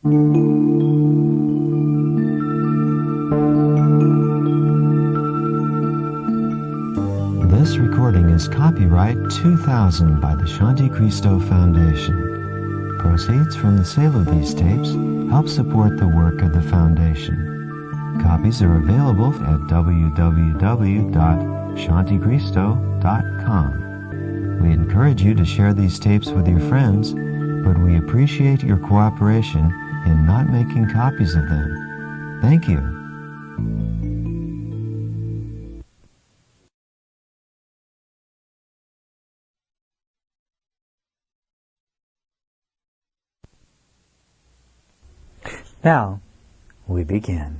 This recording is copyright 2000 by the Shanti Cristo Foundation. Proceeds from the sale of these tapes help support the work of the Foundation. Copies are available at www.shanticristo.com. We encourage you to share these tapes with your friends, but we appreciate your cooperation in not making copies of them. Thank you. Now, we begin.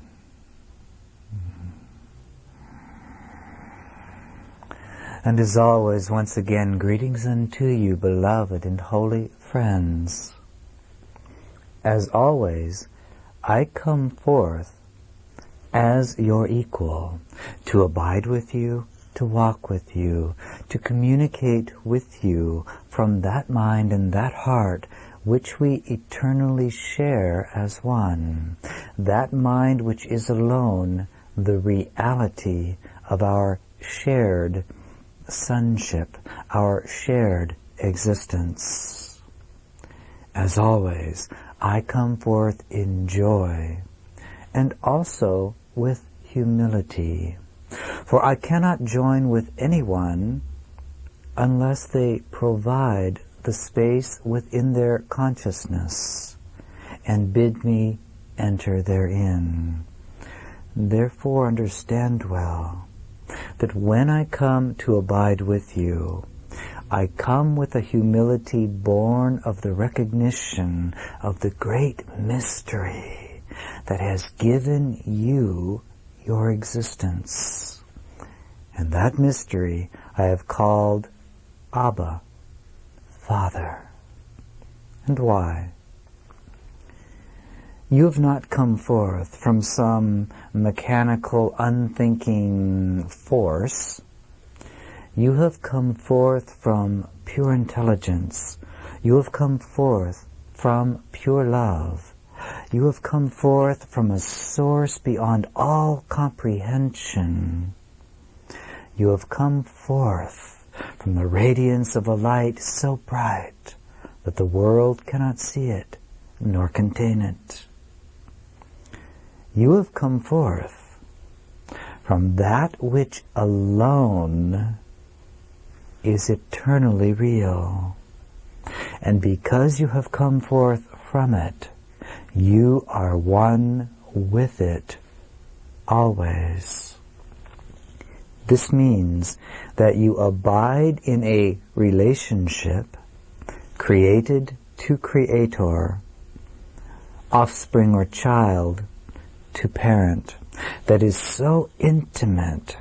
And as always, once again, greetings unto you, beloved and holy friends. As always, I come forth as your equal, to abide with you, to walk with you, to communicate with you from that mind and that heart which we eternally share as one, that mind which is alone the reality of our shared sonship, our shared existence. As always, I come forth in joy and also with humility, for I cannot join with anyone unless they provide the space within their consciousness and bid me enter therein. Therefore understand well that when I come to abide with you, I come with a humility born of the recognition of the great mystery that has given you your existence. And that mystery I have called Abba, Father. And why? You have not come forth from some mechanical, unthinking force. You have come forth from pure intelligence. You have come forth from pure love. You have come forth from a source beyond all comprehension. You have come forth from the radiance of a light so bright that the world cannot see it nor contain it. You have come forth from that which alone is eternally real. And because you have come forth from it, you are one with it always. This means that you abide in a relationship created to creator, offspring or child to parent, that is so intimate,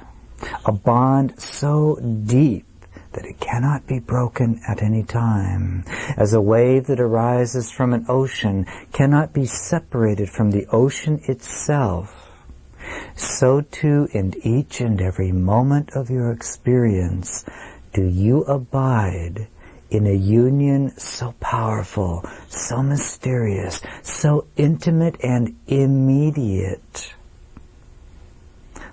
a bond so deep that it cannot be broken at any time. As a wave that arises from an ocean cannot be separated from the ocean itself, so too in each and every moment of your experience do you abide in a union so powerful, so mysterious, so intimate and immediate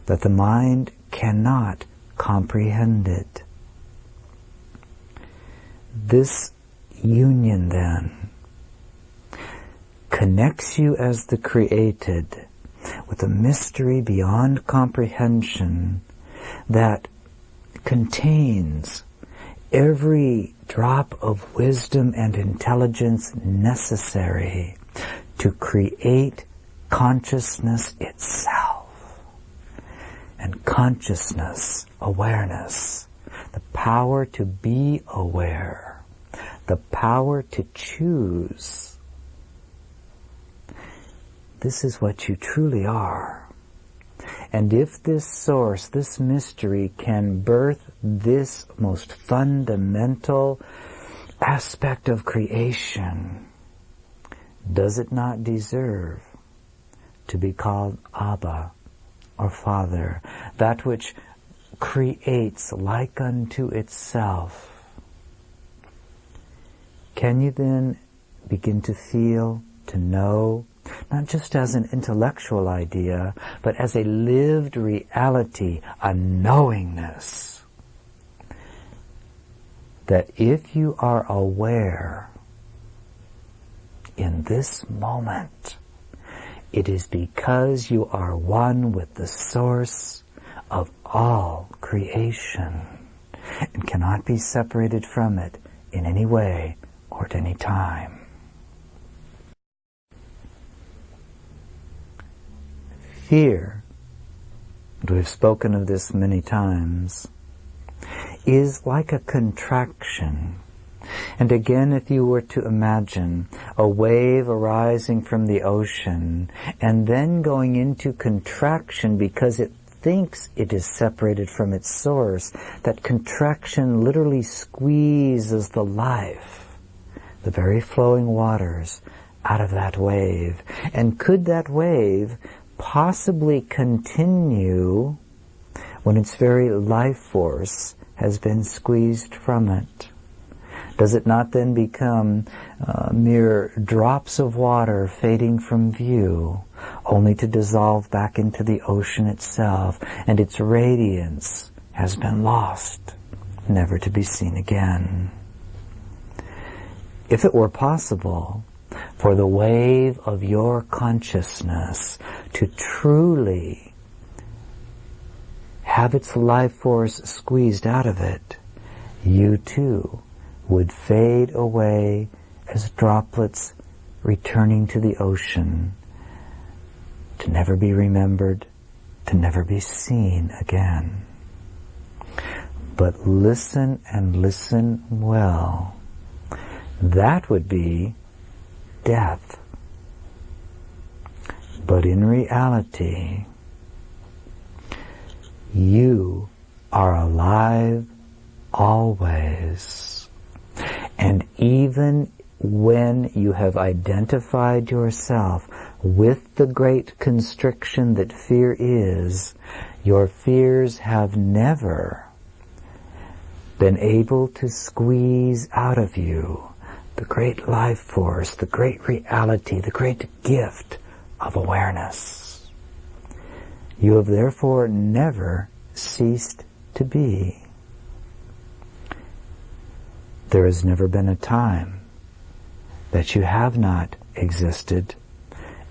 that the mind cannot comprehend it. This union, then, connects you as the created with a mystery beyond comprehension that contains every drop of wisdom and intelligence necessary to create consciousness itself. And consciousness, awareness, the power to be aware, the power to choose. This is what you truly are. And if this source, this mystery, can birth this most fundamental aspect of creation, does it not deserve to be called Abba, or Father, that which creates like unto itself? Can you then begin to feel, to to know, not just as an intellectual idea, but as a lived reality, a knowingness, that if you are aware in this moment, it is because you are one with the source of all creation and cannot be separated from it in any way or at any time. Fear, and we've spoken of this many times, is like a contraction. And again, if you were to imagine a wave arising from the ocean and then going into contraction because it thinks it is separated from its source, that contraction literally squeezes the life, the very flowing waters, out of that wave. And could that wave possibly continue when its very life force has been squeezed from it? Does it not then become mere drops of water fading from view, only to dissolve back into the ocean itself, and its radiance has been lost, never to be seen again? If it were possible for the wave of your consciousness to truly have its life force squeezed out of it, you too would fade away as droplets returning to the ocean, to never be remembered, to never be seen again. But listen, and listen well. That would be death. But in reality, you are alive always. And even when you have identified yourself with the great constriction that fear is, your fears have never been able to squeeze out of you the great life force, the great reality, the great gift of awareness. You have therefore never ceased to be. There has never been a time that you have not existed,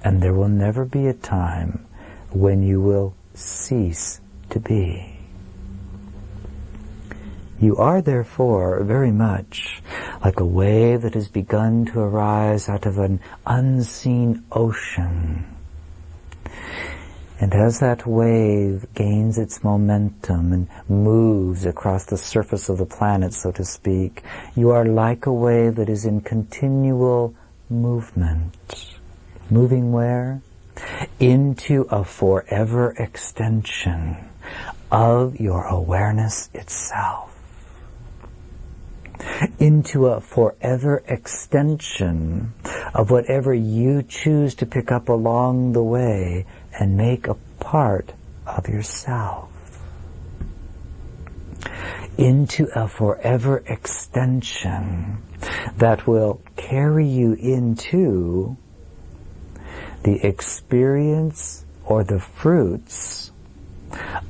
and there will never be a time when you will cease to be. You are therefore very much like a wave that has begun to arise out of an unseen ocean. And as that wave gains its momentum and moves across the surface of the planet, so to speak, you are like a wave that is in continual movement. Moving where? Into a forever extension of your awareness itself. Into a forever extension of whatever you choose to pick up along the way and make a part of yourself. Into a forever extension that will carry you into the experience or the fruits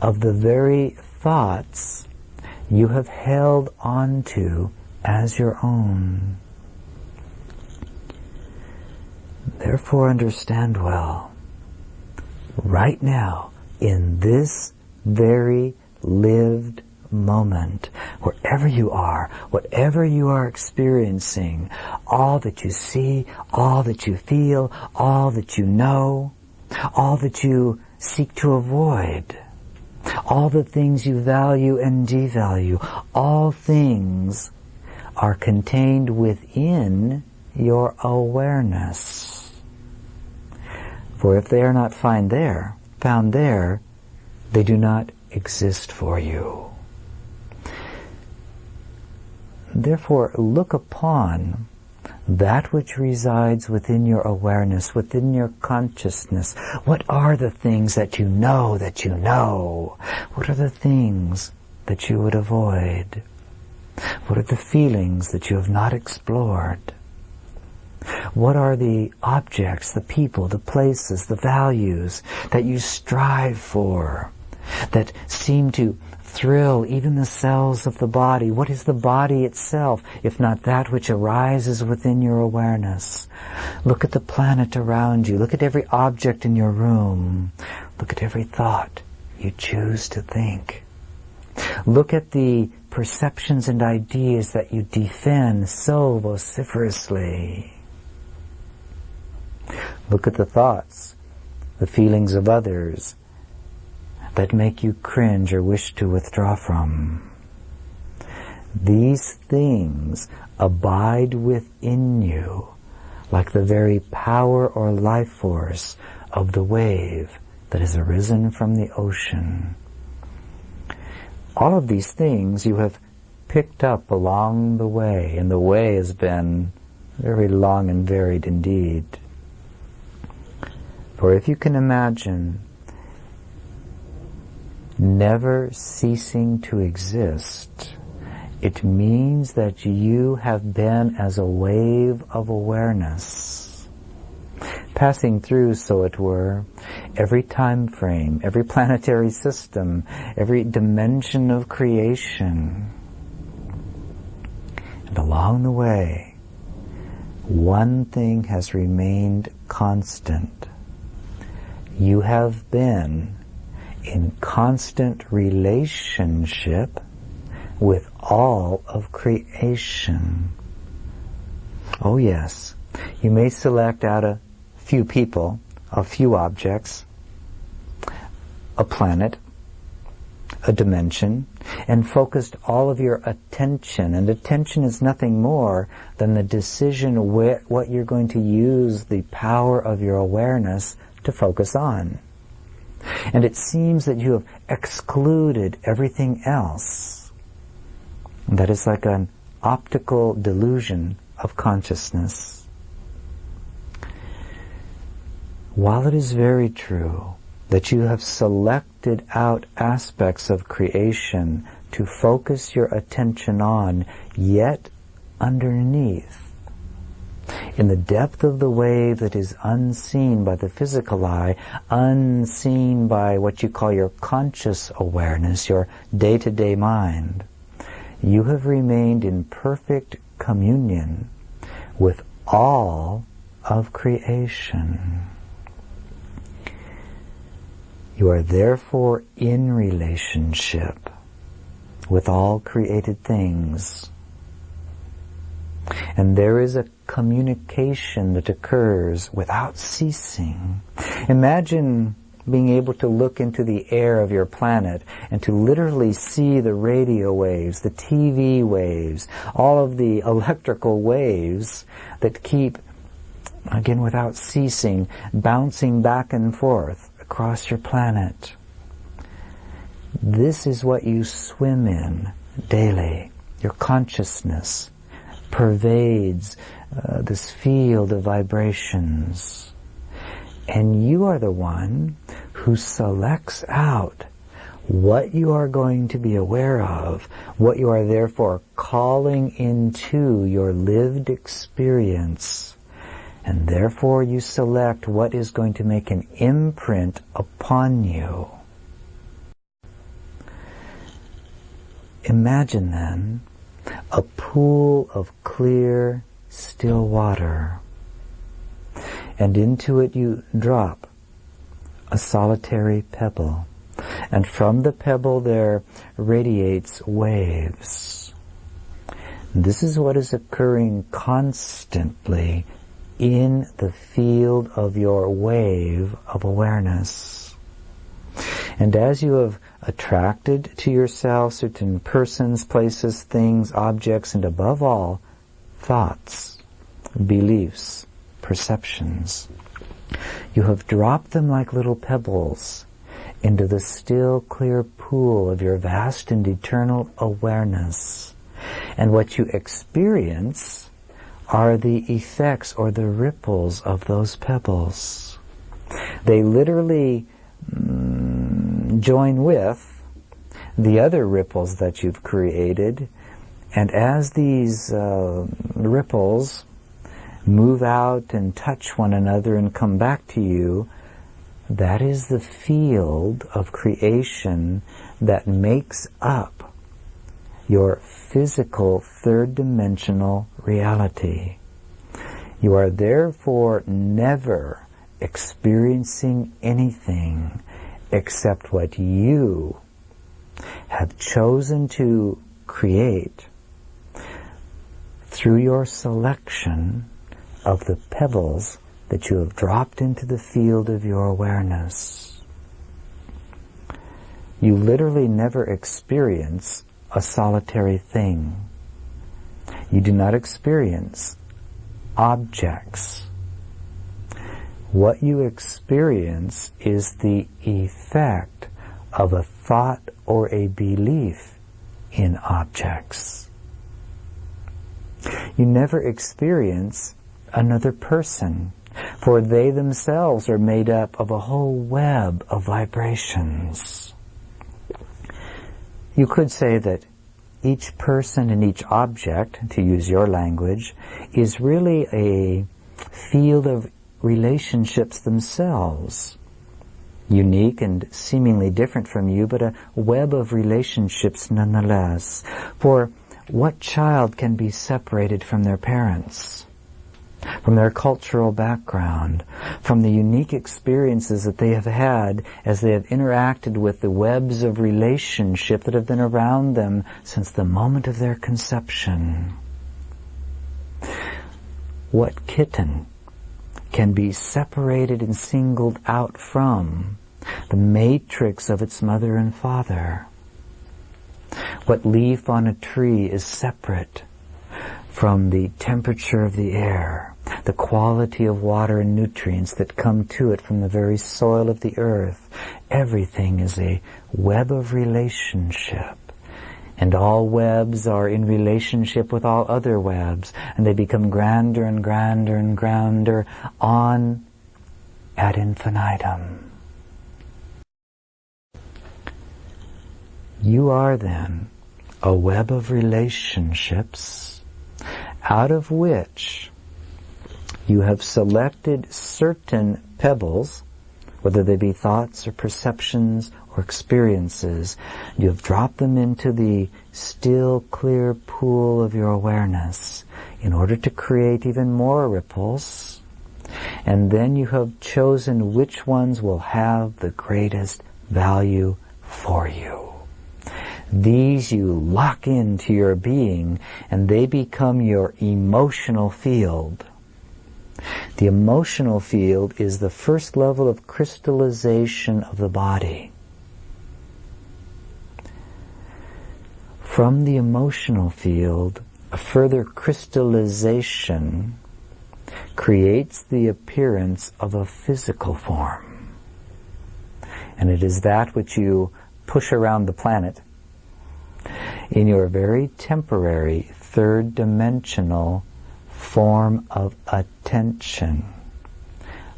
of the very thoughts you have held onto as your own. Therefore, understand well, right now, in this very lived moment, wherever you are, whatever you are experiencing, all that you see, all that you feel, all that you know, all that you seek to avoid, all the things you value and devalue, all things are contained within your awareness. For if they are not found there, they do not exist for you. Therefore, look upon that which resides within your awareness, within your consciousness. What are the things that you know that you know? What are the things that you would avoid? What are the feelings that you have not explored? What are the objects, the people, the places, the values that you strive for, that seem to thrill even the cells of the body? What is the body itself, if not that which arises within your awareness? Look at the planet around you. Look at every object in your room. Look at every thought you choose to think. Look at the perceptions and ideas that you defend so vociferously. Look at the thoughts, the feelings of others that make you cringe or wish to withdraw from. These things abide within you like the very power or life force of the wave that has arisen from the ocean. All of these things you have picked up along the way, and the way has been very long and varied indeed. For if you can imagine never ceasing to exist, it means that you have been as a wave of awareness, passing through, so it were, every time frame, every planetary system, every dimension of creation. And along the way, one thing has remained constant. You have been in constant relationship with all of creation. Oh yes, you may select out a few people, a few objects, a planet, a dimension, and focused all of your attention. And attention is nothing more than the decision what you're going to use the power of your awareness to focus on. And it seems that you have excluded everything else. And that is like an optical delusion of consciousness. While it is very true that you have selected out aspects of creation to focus your attention on, yet underneath, in the depth of the wave that is unseen by the physical eye, unseen by what you call your conscious awareness, your day-to-day mind, you have remained in perfect communion with all of creation. You are therefore in relationship with all created things. And there is a communication that occurs without ceasing. Imagine being able to look into the air of your planet and to literally see the radio waves, the TV waves, all of the electrical waves that keep, again without ceasing, bouncing back and forth across your planet. This is what you swim in daily. Your consciousness pervades this field of vibrations. And you are the one who selects out what you are going to be aware of, what you are therefore calling into your lived experience. And therefore you select what is going to make an imprint upon you. Imagine then a pool of clear, still water, and into it you drop a solitary pebble, and from the pebble there radiates waves. This is what is occurring constantly in the field of your wave of awareness. And as you have attracted to yourself certain persons, places, things, objects, and above all, thoughts, beliefs, perceptions, you have dropped them like little pebbles into the still, clear pool of your vast and eternal awareness. And what you experience are the effects or the ripples of those pebbles. They literally join with the other ripples that you've created, and as these ripples move out and touch one another and come back to you, that is the field of creation that makes up your physical third-dimensional reality. You are therefore never experiencing anything except what you have chosen to create through your selection of the pebbles that you have dropped into the field of your awareness. You literally never experience a solitary thing. You do not experience objects. What you experience is the effect of a thought or a belief in objects. You never experience another person, for they themselves are made up of a whole web of vibrations. You could say that each person and each object, to use your language, is really a field of relationships themselves, unique and seemingly different from you, but a web of relationships nonetheless. For what child can be separated from their parents, from their cultural background, from the unique experiences that they have had as they have interacted with the webs of relationship that have been around them since the moment of their conception? What kitten can be separated and singled out from the matrix of its mother and father? What leaf on a tree is separate from the temperature of the air, the quality of water and nutrients that come to it from the very soil of the earth? Everything is a web of relationship. And all webs are in relationship with all other webs, and they become grander and grander and grander on ad infinitum. You are then a web of relationships out of which you have selected certain pebbles, whether they be thoughts or perceptions or experiences. You have dropped them into the still, clear pool of your awareness in order to create even more ripples. And then you have chosen which ones will have the greatest value for you. These you lock into your being, and they become your emotional field. The emotional field is the first level of crystallization of the body. From the emotional field, a further crystallization creates the appearance of a physical form. And it is that which you push around the planet in your very temporary third-dimensional form of attention,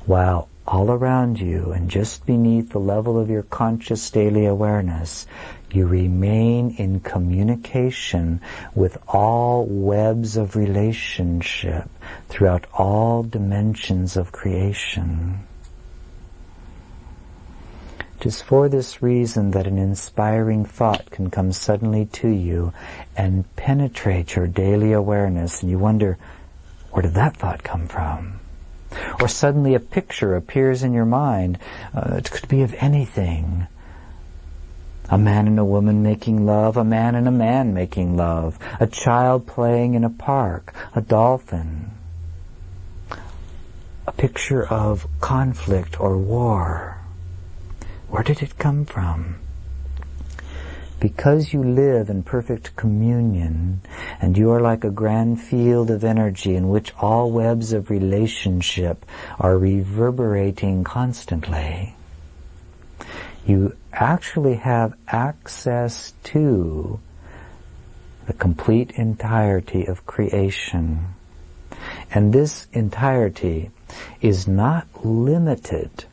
while all around you and just beneath the level of your conscious daily awareness, you remain in communication with all webs of relationship throughout all dimensions of creation. It is for this reason that an inspiring thought can come suddenly to you and penetrate your daily awareness, and you wonder, where did that thought come from? Or suddenly a picture appears in your mind. It could be of anything. A man and a woman making love, a man and a man making love, a child playing in a park, a dolphin, a picture of conflict or war. Where did it come from? Because you live in perfect communion, and you are like a grand field of energy in which all webs of relationship are reverberating constantly, you actually have access to the complete entirety of creation. And this entirety is not limited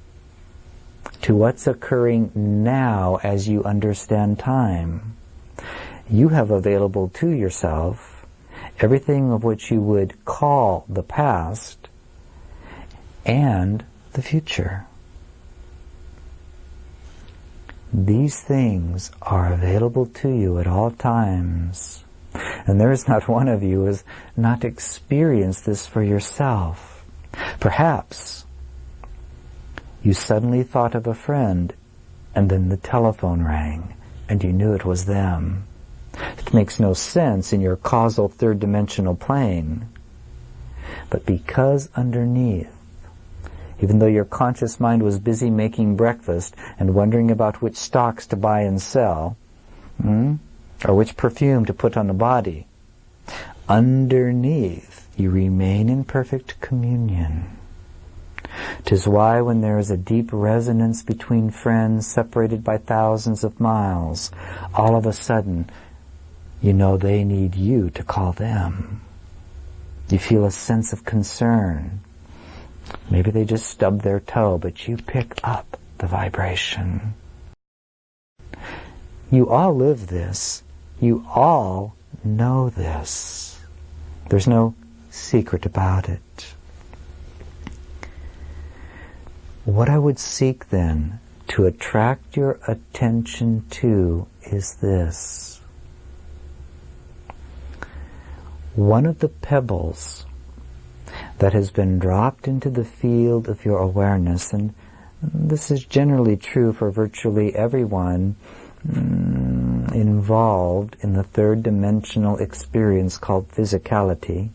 to what's occurring now as you understand time. You have available to yourself everything of which you would call the past, and the future. These things are available to you at all times. And there is not one of you who has not experienced this for yourself. Perhaps you suddenly thought of a friend, and then the telephone rang, and you knew it was them. It makes no sense in your causal third-dimensional plane. But because underneath, even though your conscious mind was busy making breakfast and wondering about which stocks to buy and sell, or which perfume to put on the body, underneath you remain in perfect communion. 'Tis why when there is a deep resonance between friends separated by thousands of miles, all of a sudden you know they need you to call them. You feel a sense of concern. Maybe they just stubbed their toe, but you pick up the vibration. You all live this. You all know this. There's no secret about it. What I would seek then to attract your attention to is this. One of the pebbles that has been dropped into the field of your awareness, and this is generally true for virtually everyone involved in the third-dimensional experience called physicality.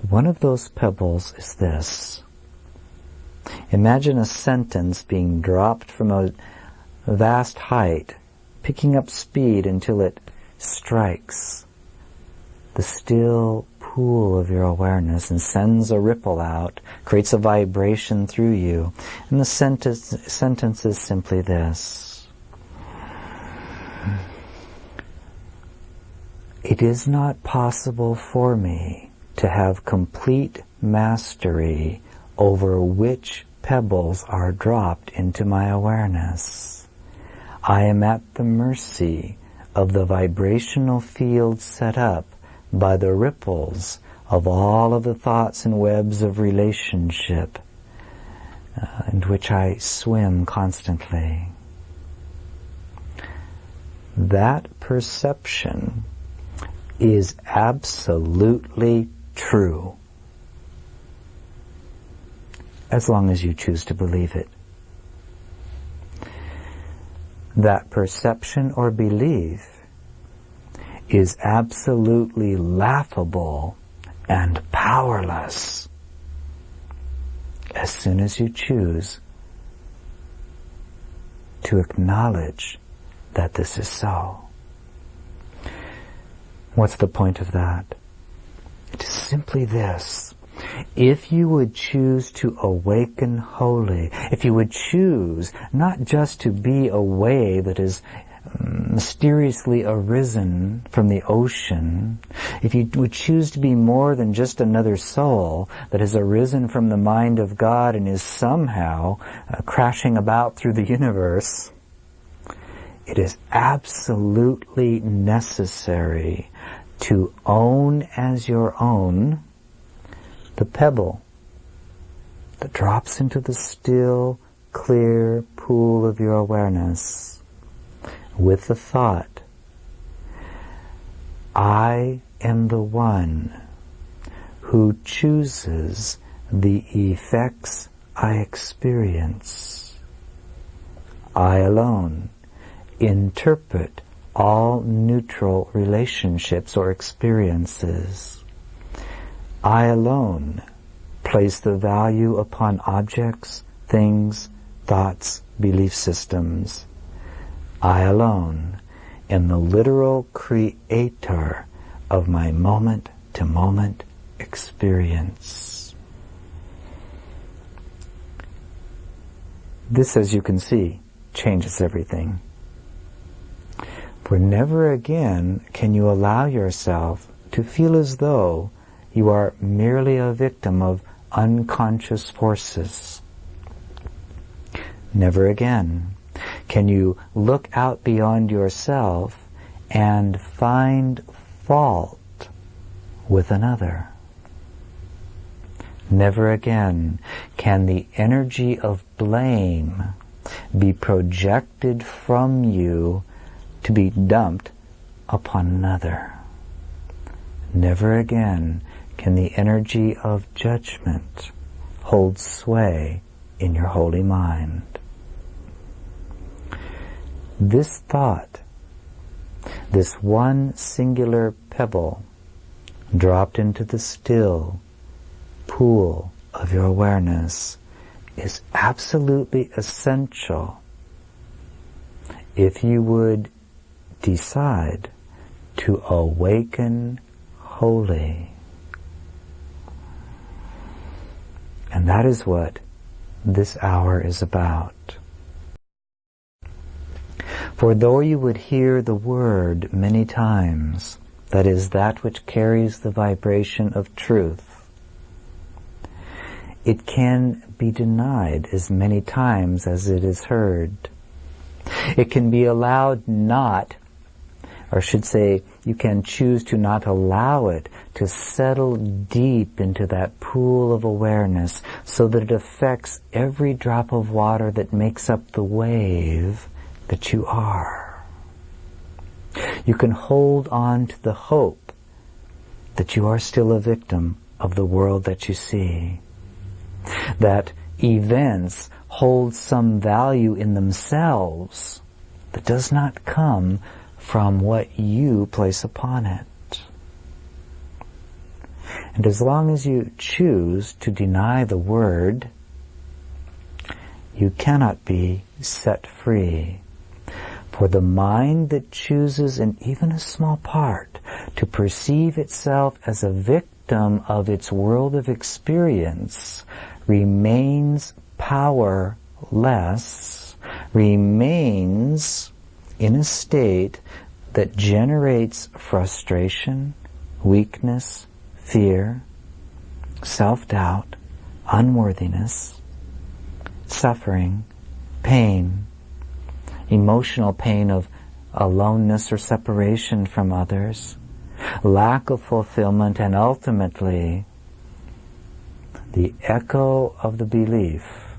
One of those pebbles is this. Imagine a sentence being dropped from a vast height, picking up speed until it strikes the still pool of your awareness and sends a ripple out, creates a vibration through you. And the sentence is simply this. It is not possible for me to have complete mastery over which pebbles are dropped into my awareness. I am at the mercy of the vibrational field set up by the ripples of all of the thoughts and webs of relationship in which I swim constantly. That perception is absolutely true, as long as you choose to believe it. That perception or belief is absolutely laughable and powerless as soon as you choose to acknowledge that this is so. What's the point of that? It is simply this. If you would choose to awaken wholly, if you would choose not just to be a wave that is mysteriously arisen from the ocean, if you would choose to be more than just another soul that has arisen from the mind of God and is somehow crashing about through the universe, it is absolutely necessary to own as your own the pebble that drops into the still, clear pool of your awareness with the thought, I am the one who chooses the effects I experience. I alone interpret all neutral relationships or experiences. I alone place the value upon objects, things, thoughts, belief systems. I alone am the literal creator of my moment-to-moment experience. This, as you can see, changes everything. For never again can you allow yourself to feel as though you are merely a victim of unconscious forces. Never again can you look out beyond yourself and find fault with another. Never again can the energy of blame be projected from you to be dumped upon another. Never again can the energy of judgment hold sway in your holy mind. This thought, this one singular pebble dropped into the still pool of your awareness, is absolutely essential if you would decide to awaken wholly. And that is what this hour is about. For though you would hear the word many times, that is that which carries the vibration of truth, it can be denied as many times as it is heard. It can be allowed not, or should say, you can choose to not allow it to settle deep into that pool of awareness so that it affects every drop of water that makes up the wave that you are. You can hold on to the hope that you are still a victim of the world that you see, that events hold some value in themselves that does not come from what you place upon it. And as long as you choose to deny the word, you cannot be set free. For the mind that chooses in even a small part to perceive itself as a victim of its world of experience remains powerless, remains in a state that generates frustration, weakness, fear, self-doubt, unworthiness, suffering, pain, emotional pain of aloneness or separation from others, lack of fulfillment, and ultimately the echo of the belief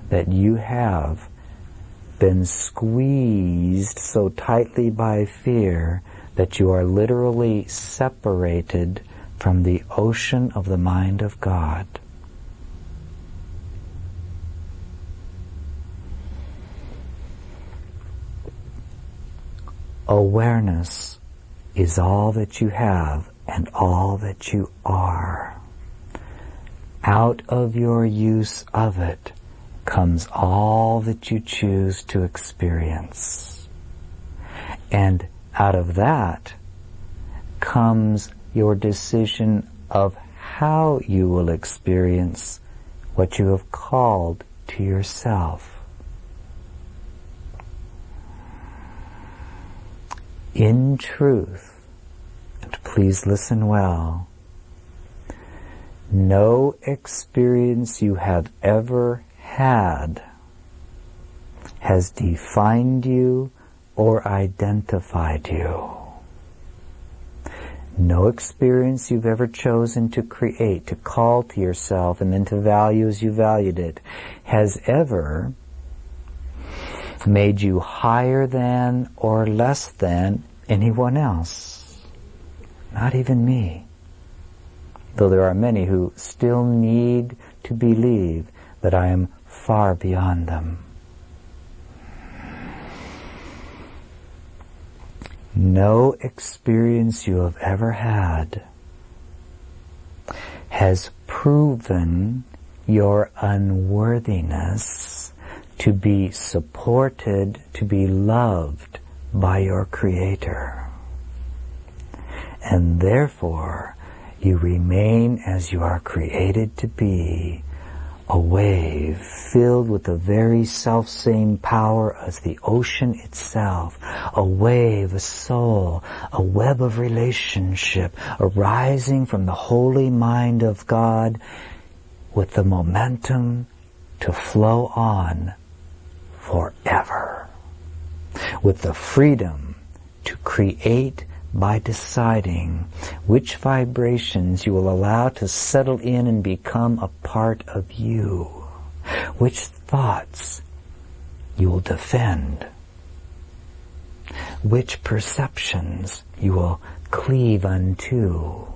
that you have been squeezed so tightly by fear that you are literally separated from the ocean of the mind of God. Awareness is all that you have and all that you are. Out of your use of it comes all that you choose to experience. And out of that comes your decision of how you will experience what you have called to yourself. In truth, and please listen well, no experience you have ever had has defined you or identified you. No experience you've ever chosen to create, to call to yourself and then to value as you valued it, has ever made you higher than or less than anyone else. Not even me. Though there are many who still need to believe that I am far beyond them. No experience you have ever had has proven your unworthiness to be supported, to be loved by your Creator. And therefore, you remain as you are created to be, a wave filled with the very self-same power as the ocean itself, a wave, a soul, a web of relationship arising from the holy mind of God with the momentum to flow on forever, with the freedom to create by deciding which vibrations you will allow to settle in and become a part of you, which thoughts you will defend, which perceptions you will cleave unto,